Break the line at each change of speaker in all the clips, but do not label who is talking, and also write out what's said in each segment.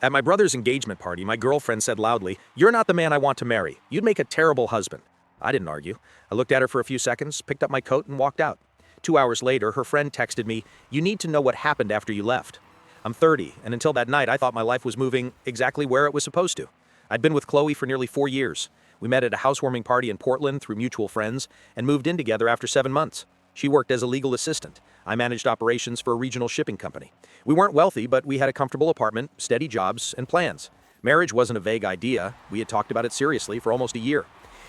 At my brother's engagement party, my girlfriend said loudly, "You're not the man I want to marry. You'd make a terrible husband." I didn't argue. I looked at her for a few seconds, picked up my coat, and walked out. 2 hours later, her friend texted me, "You need to know what happened after you left." I'm 30, and until that night, I thought my life was moving exactly where it was supposed to. I'd been with Chloe for nearly 4 years. We met at a housewarming party in Portland through mutual friends and moved in together after 7 months. She worked as a legal assistant. I managed operations for a regional shipping company. We weren't wealthy, but we had a comfortable apartment, steady jobs, and plans. Marriage wasn't a vague idea. We had talked about it seriously for almost a year.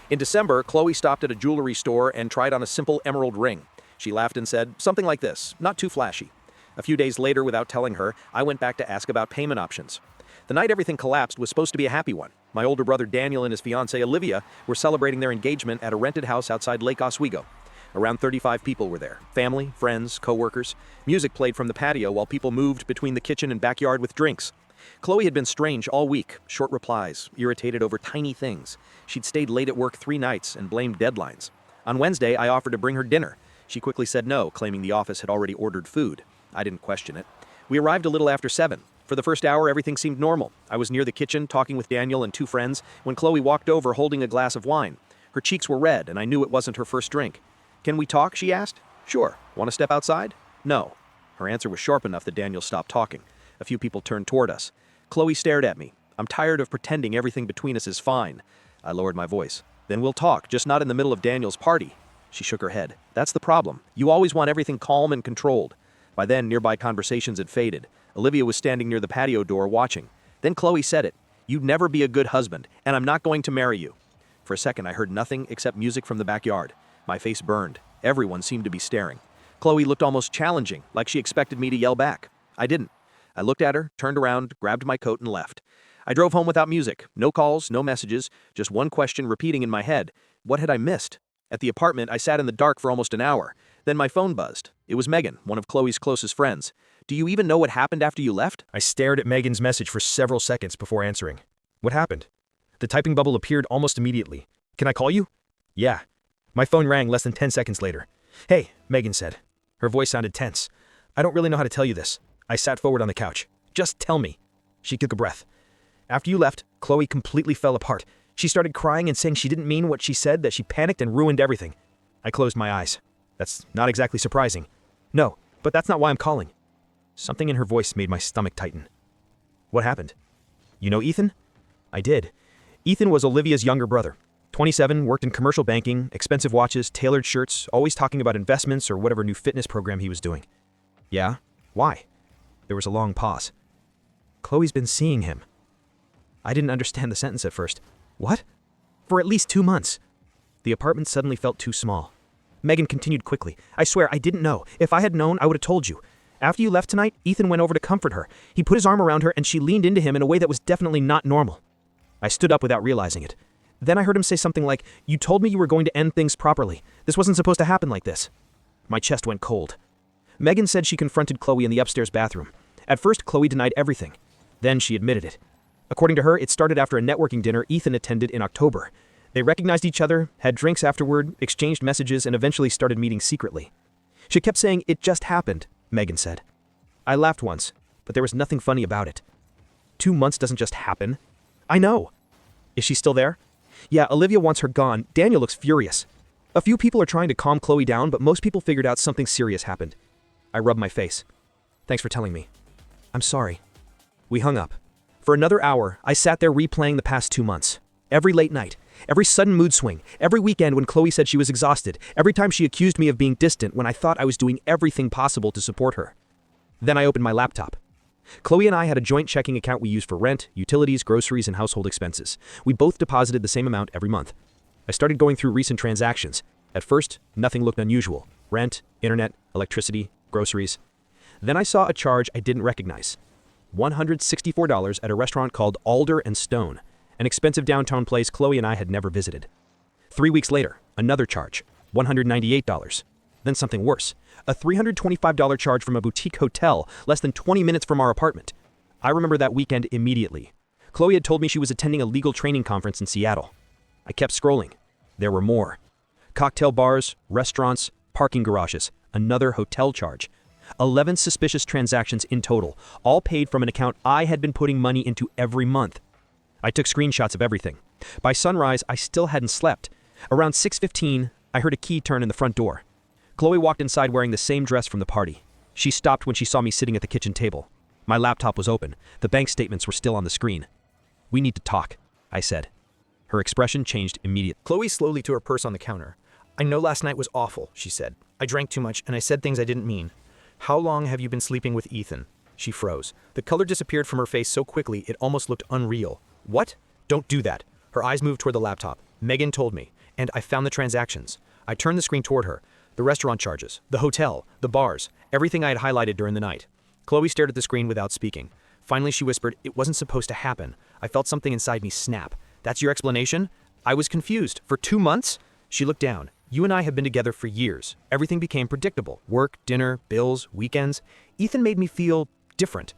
In December, Chloe stopped at a jewelry store and tried on a simple emerald ring. She laughed and said, something like this, not too flashy. A few days later, without telling her, I went back to ask about payment options. The night everything collapsed was supposed to be a happy one. My older brother Daniel and his fiancée Olivia were celebrating their engagement at a rented house outside Lake Oswego. Around 35 people were there. Family, friends, co-workers. Music played from the patio while people moved between the kitchen and backyard with drinks. Chloe had been strange all week, short replies, irritated over tiny things. She'd stayed late at work 3 nights and blamed deadlines. On Wednesday, I offered to bring her dinner. She quickly said no, claiming the office had already ordered food. I didn't question it. We arrived a little after 7. For the first hour, everything seemed normal. I was near the kitchen, talking with Daniel and 2 friends, when Chloe walked over holding a glass of wine. Her cheeks were red, and I knew it wasn't her first drink. "Can we talk?" she asked. "Sure. Want to step outside?" "No." Her answer was sharp enough that Daniel stopped talking. A few people turned toward us. Chloe stared at me. "I'm tired of pretending everything between us is fine." I lowered my voice. "Then we'll talk, just not in the middle of Daniel's party." She shook her head. "That's the problem. You always want everything calm and controlled." By then, nearby conversations had faded. Olivia was standing near the patio door watching. Then Chloe said it. "You'd never be a good husband, and I'm not going to marry you." For a second, I heard nothing except music from the backyard. My face burned. Everyone seemed to be staring. Chloe looked almost challenging, like she expected me to yell back. I didn't. I looked at her, turned around, grabbed my coat, and left. I drove home without music. No calls, no messages, just one question repeating in my head. What had I missed? At the apartment, I sat in the dark for almost an hour. Then my phone buzzed. It was Megan, one of Chloe's closest friends. "Do you even know what happened after you left?"
I stared at Megan's message for several seconds before answering. "What happened?" The typing bubble appeared almost immediately. "Can I call you?" "Yeah." My phone rang less than 10 seconds later. "Hey," Megan said. Her voice sounded tense. "I don't really know how to tell you this." I sat forward on the couch. "Just tell me." She took a breath. "After you left, Chloe completely fell apart. She started crying and saying she didn't mean what she said, that she panicked and ruined everything." I closed my eyes. "That's not exactly surprising." "No, but that's not why I'm calling." Something in her voice made my stomach tighten. "What happened?" "You know Ethan?" I did. Ethan was Olivia's younger brother. 27, worked in commercial banking, expensive watches, tailored shirts, always talking about investments or whatever new fitness program he was doing. "Yeah? Why?" There was a long pause. "Chloe's been seeing him." I didn't understand the sentence at first. "What?" "For at least 2 months." The apartment suddenly felt too small. Megan continued quickly. "I swear, I didn't know. If I had known, I would have told you. After you left tonight, Ethan went over to comfort her. He put his arm around her and she leaned into him in a way that was definitely not normal." I stood up without realizing it. Then I heard him say something like, "You told me you were going to end things properly. This wasn't supposed to happen like this." My chest went cold. Megan said she confronted Chloe in the upstairs bathroom. At first, Chloe denied everything. Then she admitted it. According to her, it started after a networking dinner Ethan attended in October. They recognized each other, had drinks afterward, exchanged messages, and eventually started meeting secretly. She kept saying, "It just happened," Megan said. I laughed once, but there was nothing funny about it. 2 months doesn't just happen. I know. Is she still there? Yeah, Olivia wants her gone. Daniel looks furious. A few people are trying to calm Chloe down, but most people figured out something serious happened. I rubbed my face. "Thanks for telling me." "I'm sorry." We hung up. For another hour, I sat there replaying the past 2 months. Every late night, every sudden mood swing, every weekend when Chloe said she was exhausted, every time she accused me of being distant when I thought I was doing everything possible to support her. Then I opened my laptop. Chloe and I had a joint checking account we used for rent, utilities, groceries, and household expenses. We both deposited the same amount every month. I started going through recent transactions. At first, nothing looked unusual. Rent, internet, electricity, groceries. Then I saw a charge I didn't recognize. $164 at a restaurant called Alder and Stone, an expensive downtown place Chloe and I had never visited. 3 weeks later, another charge, $198. Then something worse, a $325 charge from a boutique hotel less than 20 minutes from our apartment. I remember that weekend immediately. Chloe had told me she was attending a legal training conference in Seattle. I kept scrolling. There were more. Cocktail bars, restaurants, parking garages, another hotel charge. 11 suspicious transactions in total, all paid from an account I had been putting money into every month. I took screenshots of everything. By sunrise, I still hadn't slept. Around 6:15, I heard a key turn in the front door. Chloe walked inside wearing the same dress from the party. She stopped when she saw me sitting at the kitchen table. My laptop was open. The bank statements were still on the screen. "We need to talk," I said. Her expression changed immediately.
Chloe slowly to her purse on the counter. "I know last night was awful," she said. "I drank too much and I said things I didn't mean. How long have you been sleeping with Ethan?" She froze. The color disappeared from her face so quickly it almost looked unreal. "What? Don't do that." Her eyes moved toward the laptop. "Megan told me, and I found the transactions." I turned the screen toward her. The restaurant charges, the hotel, the bars, everything I had highlighted during the night. Chloe stared at the screen without speaking. Finally, she whispered, "It wasn't supposed to happen." I felt something inside me snap. "That's your explanation?" I was confused. "For 2 months?" She looked down. "You and I have been together for years. Everything became predictable. Work, dinner, bills, weekends. Ethan made me feel different."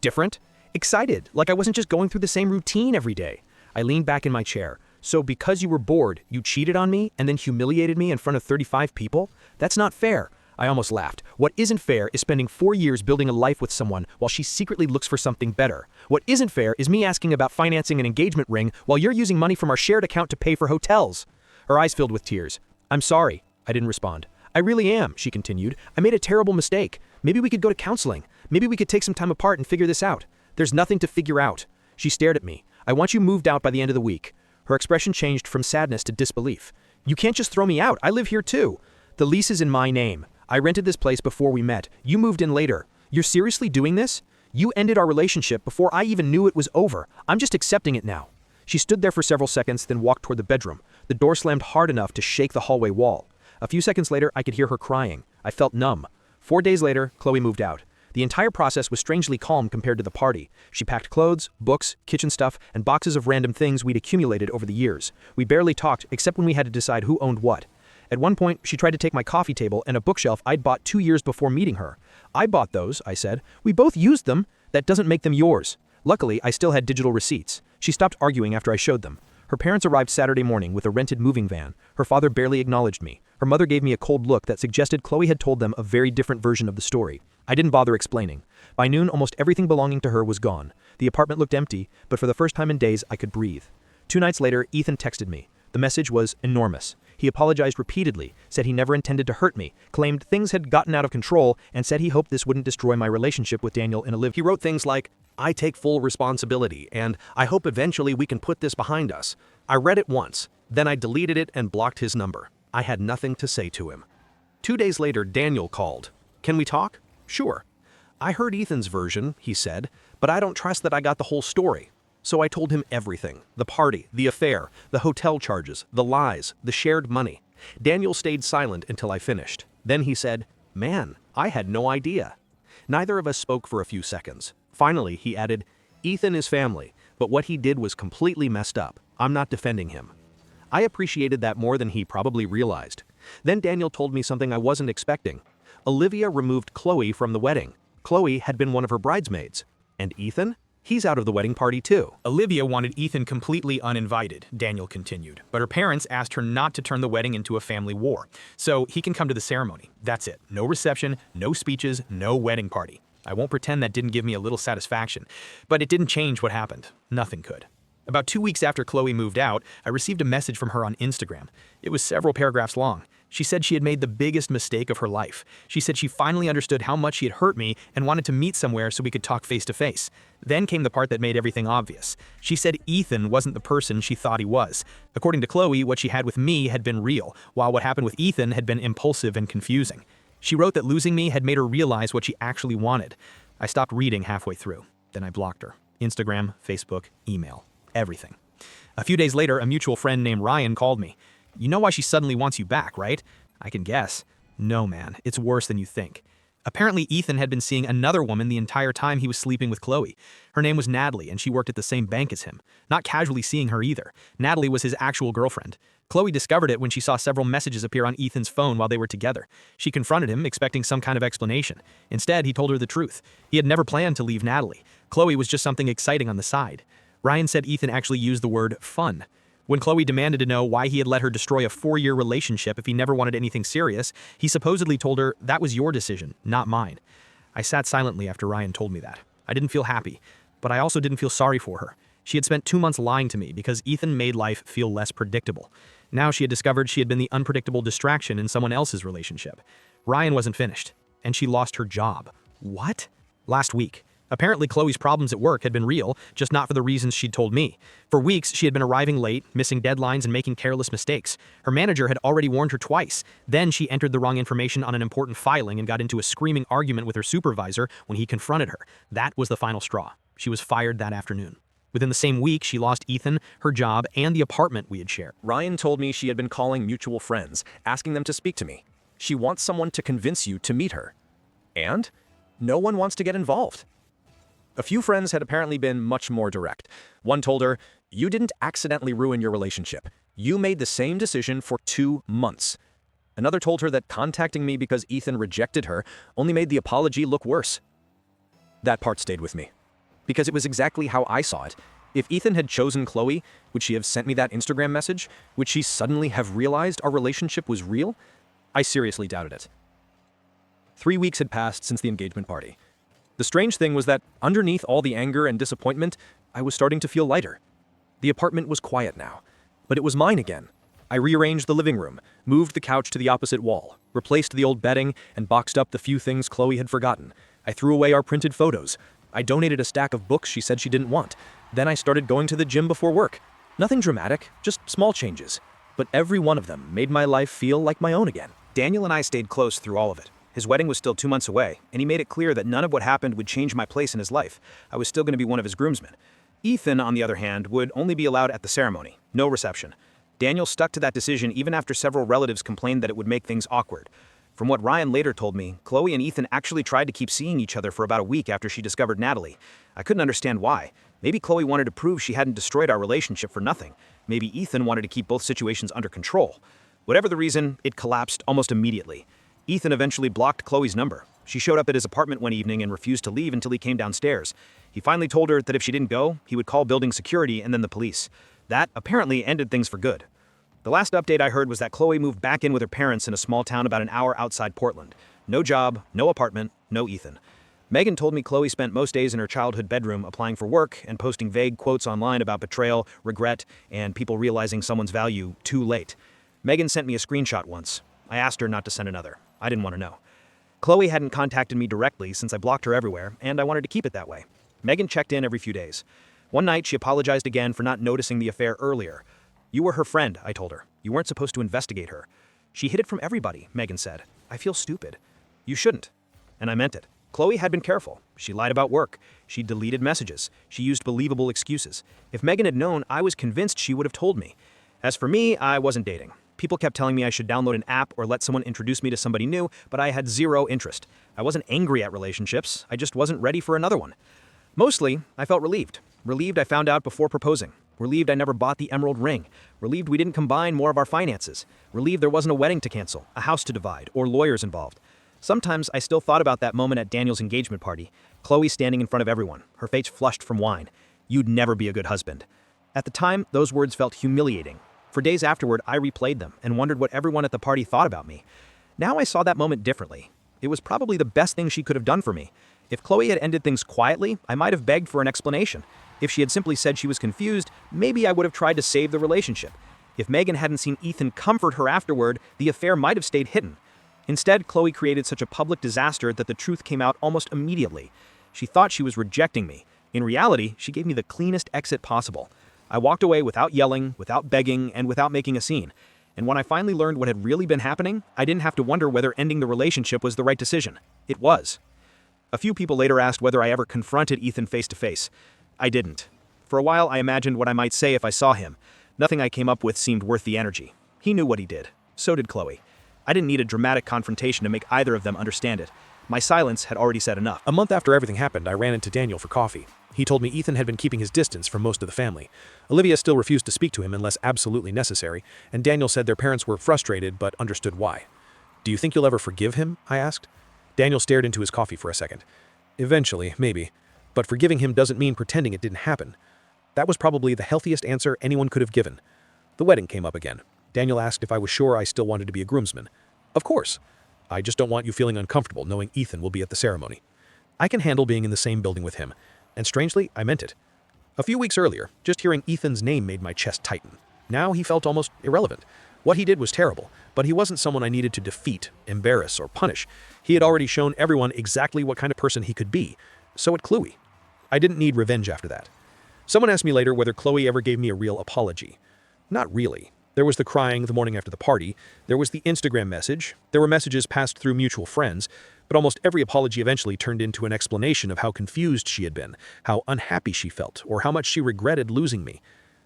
Different? Excited, like I wasn't just going through the same routine every day. I leaned back in my chair. "So because you were bored, you cheated on me and then humiliated me in front of 35 people? That's not fair." I almost laughed. "What isn't fair is spending 4 years building a life with someone while she secretly looks for something better. What isn't fair is me asking about financing an engagement ring while you're using money from our shared account to pay for hotels." Her eyes filled with tears. "I'm sorry." I didn't respond. "I really am," she continued. "I made a terrible mistake. Maybe we could go to counseling. Maybe we could take some time apart and figure this out." "There's nothing to figure out." She stared at me. "I want you moved out by the end of the week." Her expression changed from sadness to disbelief. "You can't just throw me out. I live here too." "The lease is in my name. I rented this place before we met. You moved in later. You're seriously doing this? You ended our relationship before I even knew it was over. I'm just accepting it now." She stood there for several seconds, then walked toward the bedroom. The door slammed hard enough to shake the hallway wall. A few seconds later, I could hear her crying. I felt numb. 4 days later, Chloe moved out. The entire process was strangely calm compared to the party. She packed clothes, books, kitchen stuff, and boxes of random things we'd accumulated over the years. We barely talked, except when we had to decide who owned what. At one point, she tried to take my coffee table and a bookshelf I'd bought 2 years before meeting her. "I bought those," I said. "We both used them. That doesn't make them yours." Luckily, I still had digital receipts. She stopped arguing after I showed them. Her parents arrived Saturday morning with a rented moving van. Her father barely acknowledged me. Her mother gave me a cold look that suggested Chloe had told them a very different version of the story. I didn't bother explaining. By noon, almost everything belonging to her was gone. The apartment looked empty, but for the first time in days, I could breathe. 2 nights later, Ethan texted me. The message was enormous. He apologized repeatedly, said he never intended to hurt me, claimed things had gotten out of control, and said he hoped this wouldn't destroy my relationship with Daniel in a live.
He wrote things like, "I take full responsibility, and I hope eventually we can put this behind us." I read it once, then I deleted it and blocked his number. I had nothing to say to him. 2 days later, Daniel called. "Can we talk?" "Sure." "I heard Ethan's version," he said, "but I don't trust that I got the whole story." So I told him everything: the party, the affair, the hotel charges, the lies, the shared money. Daniel stayed silent until I finished. Then he said, "Man, I had no idea." Neither of us spoke for a few seconds. Finally, he added, "Ethan is family, but what he did was completely messed up. I'm not defending him." I appreciated that more than he probably realized. Then Daniel told me something I wasn't expecting. Olivia removed Chloe from the wedding. Chloe had been one of her bridesmaids. And Ethan? He's out of the wedding party too.
Olivia wanted Ethan completely uninvited, Daniel continued, but her parents asked her not to turn the wedding into a family war. So he can come to the ceremony. That's it. No reception, no speeches, no wedding party. I won't pretend that didn't give me a little satisfaction, but it didn't change what happened. Nothing could. About 2 weeks after Chloe moved out, I received a message from her on Instagram. It was several paragraphs long. She said she had made the biggest mistake of her life. She said she finally understood how much she had hurt me and wanted to meet somewhere so we could talk face to face. Then came the part that made everything obvious. She said Ethan wasn't the person she thought he was. According to Chloe, what she had with me had been real, while what happened with Ethan had been impulsive and confusing. She wrote that losing me had made her realize what she actually wanted. I stopped reading halfway through. Then I blocked her. Instagram, Facebook, email. Everything. A few days later, a mutual friend named Ryan called me. "You know why she suddenly wants you back, right?" I can guess. "No, man, it's worse than you think." Apparently, Ethan had been seeing another woman the entire time he was sleeping with Chloe. Her name was Natalie, and she worked at the same bank as him. Not casually seeing her either. Natalie was his actual girlfriend. Chloe discovered it when she saw several messages appear on Ethan's phone while they were together. She confronted him, expecting some kind of explanation. Instead, he told her the truth. He had never planned to leave Natalie. Chloe was just something exciting on the side. Ryan said Ethan actually used the word fun. When Chloe demanded to know why he had let her destroy a 4-year relationship if he never wanted anything serious, he supposedly told her, "That was your decision, not mine." I sat silently after Ryan told me that. I didn't feel happy, but I also didn't feel sorry for her. She had spent 2 months lying to me because Ethan made life feel less predictable. Now she had discovered she had been the unpredictable distraction in someone else's relationship. Ryan wasn't finished, and she lost her job. What? Last week. Apparently Chloe's problems at work had been real, just not for the reasons she'd told me. For weeks, she had been arriving late, missing deadlines, and making careless mistakes. Her manager had already warned her twice. Then she entered the wrong information on an important filing and got into a screaming argument with her supervisor when he confronted her. That was the final straw. She was fired that afternoon. Within the same week, she lost Ethan, her job, and the apartment we had shared.
Ryan told me she had been calling mutual friends, asking them to speak to me. She wants someone to convince you to meet her. And no one wants to get involved. A few friends had apparently been much more direct. One told her, "You didn't accidentally ruin your relationship. You made the same decision for 2 months." Another told her that contacting me because Ethan rejected her only made the apology look worse. That part stayed with me, because it was exactly how I saw it. If Ethan had chosen Chloe, would she have sent me that Instagram message? Would she suddenly have realized our relationship was real? I seriously doubted it. 3 weeks had passed since the engagement party. The strange thing was that underneath all the anger and disappointment, I was starting to feel lighter. The apartment was quiet now, but it was mine again. I rearranged the living room, moved the couch to the opposite wall, replaced the old bedding, and boxed up the few things Chloe had forgotten. I threw away our printed photos. I donated a stack of books she said she didn't want. Then I started going to the gym before work. Nothing dramatic, just small changes. But every one of them made my life feel like my own again.
Daniel and I stayed close through all of it. His wedding was still 2 months away, and he made it clear that none of what happened would change my place in his life. I was still going to be one of his groomsmen. Ethan, on the other hand, would only be allowed at the ceremony, no reception. Daniel stuck to that decision even after several relatives complained that it would make things awkward. From what Ryan later told me, Chloe and Ethan actually tried to keep seeing each other for about a week after she discovered Natalie. I couldn't understand why. Maybe Chloe wanted to prove she hadn't destroyed our relationship for nothing. Maybe Ethan wanted to keep both situations under control. Whatever the reason, it collapsed almost immediately. Ethan eventually blocked Chloe's number. She showed up at his apartment one evening and refused to leave until he came downstairs. He finally told her that if she didn't go, he would call building security and then the police. That apparently ended things for good. The last update I heard was that Chloe moved back in with her parents in a small town about an hour outside Portland. No job, no apartment, no Ethan. Megan told me Chloe spent most days in her childhood bedroom applying for work and posting vague quotes online about betrayal, regret, and people realizing someone's value too late. Megan sent me a screenshot once. I asked her not to send another. I didn't want to know. Chloe hadn't contacted me directly since I blocked her everywhere, and I wanted to keep it that way. Megan checked in every few days. One night, she apologized again for not noticing the affair earlier. "You were her friend," I told her. "You weren't supposed to investigate her." "She hid it from everybody," Megan said. "I feel stupid." "You shouldn't." And I meant it. Chloe had been careful. She lied about work. She deleted messages. She used believable excuses. If Megan had known, I was convinced she would have told me. As for me, I wasn't dating. People kept telling me I should download an app or let someone introduce me to somebody new, but I had zero interest. I wasn't angry at relationships. I just wasn't ready for another one. Mostly, I felt relieved. Relieved I found out before proposing. Relieved I never bought the emerald ring. Relieved we didn't combine more of our finances. Relieved there wasn't a wedding to cancel, a house to divide, or lawyers involved. Sometimes I still thought about that moment at Daniel's engagement party. Chloe standing in front of everyone, her face flushed from wine. "You'd never be a good husband." At the time, those words felt humiliating. For days afterward, I replayed them and wondered what everyone at the party thought about me. Now I saw that moment differently. It was probably the best thing she could have done for me. If Chloe had ended things quietly, I might have begged for an explanation. If she had simply said she was confused, maybe I would have tried to save the relationship. If Megan hadn't seen Ethan comfort her afterward, the affair might have stayed hidden. Instead, Chloe created such a public disaster that the truth came out almost immediately. She thought she was rejecting me. In reality, she gave me the cleanest exit possible. I walked away without yelling, without begging, and without making a scene. And when I finally learned what had really been happening, I didn't have to wonder whether ending the relationship was the right decision. It was. A few people later asked whether I ever confronted Ethan face to face. I didn't. For a while, I imagined what I might say if I saw him. Nothing I came up with seemed worth the energy. He knew what he did. So did Chloe. I didn't need a dramatic confrontation to make either of them understand it. My silence had already said enough.
A month after everything happened, I ran into Daniel for coffee. He told me Ethan had been keeping his distance from most of the family. Olivia still refused to speak to him unless absolutely necessary, and Daniel said their parents were frustrated but understood why. "Do you think you'll ever forgive him?" I asked. Daniel stared into his coffee for a second. "Eventually, maybe. But forgiving him doesn't mean pretending it didn't happen." That was probably the healthiest answer anyone could have given.
The wedding came up again. Daniel asked if I was sure I still wanted to be a groomsman. Of course. I just don't want you feeling uncomfortable knowing Ethan will be at the ceremony. I can handle being in the same building with him. And strangely, I meant it. A few weeks earlier, just hearing Ethan's name made my chest tighten. Now he felt almost irrelevant. What he did was terrible, but he wasn't someone I needed to defeat, embarrass, or punish. He had already shown everyone exactly what kind of person he could be. So at Chloe. I didn't need revenge after that. Someone asked me later whether Chloe ever gave me a real apology. Not really. There was the crying the morning after the party, there was the Instagram message, there were messages passed through mutual friends, but almost every apology eventually turned into an explanation of how confused she had been, how unhappy she felt, or how much she regretted losing me.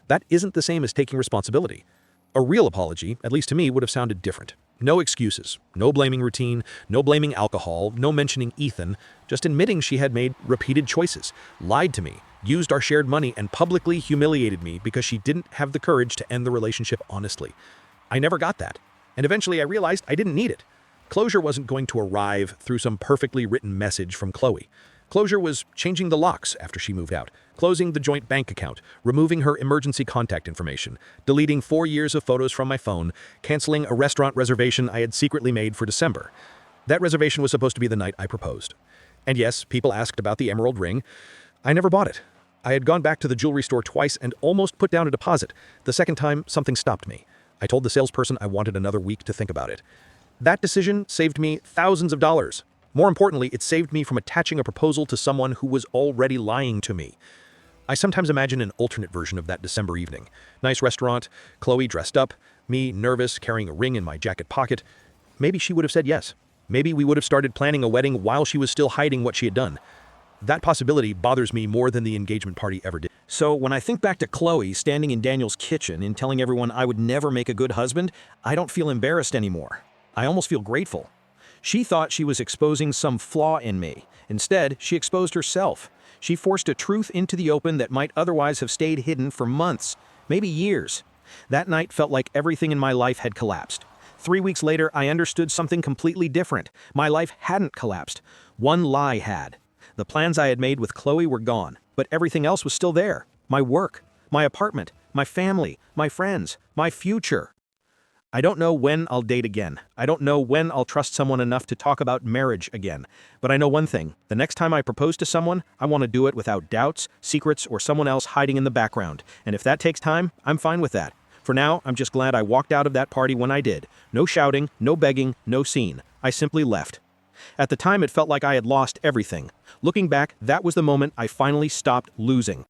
That isn't the same as taking responsibility. A real apology, at least to me, would have sounded different. No excuses, no blaming routine, no blaming alcohol, no mentioning Ethan, just admitting she had made repeated choices, lied to me, used our shared money, and publicly humiliated me because she didn't have the courage to end the relationship honestly. I never got that, and eventually I realized I didn't need it. Closure wasn't going to arrive through some perfectly written message from Chloe. Closure was changing the locks after she moved out, closing the joint bank account, removing her emergency contact information, deleting 4 years of photos from my phone, canceling a restaurant reservation I had secretly made for December. That reservation was supposed to be the night I proposed. And yes, people asked about the emerald ring. I never bought it. I had gone back to the jewelry store twice and almost put down a deposit. The second time, something stopped me. I told the salesperson I wanted another week to think about it. That decision saved me thousands of dollars. More importantly, it saved me from attaching a proposal to someone who was already lying to me. I sometimes imagine an alternate version of that December evening. Nice restaurant, Chloe dressed up, me nervous, carrying a ring in my jacket pocket. Maybe she would have said yes. Maybe we would have started planning a wedding while she was still hiding what she had done. That possibility bothers me more than the engagement party ever did.
So when I think back to Chloe standing in Daniel's kitchen and telling everyone I would never make a good husband, I don't feel embarrassed anymore. I almost feel grateful. She thought she was exposing some flaw in me. Instead, she exposed herself. She forced a truth into the open that might otherwise have stayed hidden for months, maybe years. That night felt like everything in my life had collapsed. 3 weeks later, I understood something completely different. My life hadn't collapsed. One lie had. The plans I had made with Chloe were gone, but everything else was still there. My work, my apartment, my family, my friends, my future. I don't know when I'll date again. I don't know when I'll trust someone enough to talk about marriage again. But I know one thing. The next time I propose to someone, I want to do it without doubts, secrets, or someone else hiding in the background. And if that takes time, I'm fine with that. For now, I'm just glad I walked out of that party when I did. No shouting, no begging, no scene. I simply left. At the time, it felt like I had lost everything. Looking back, that was the moment I finally stopped losing.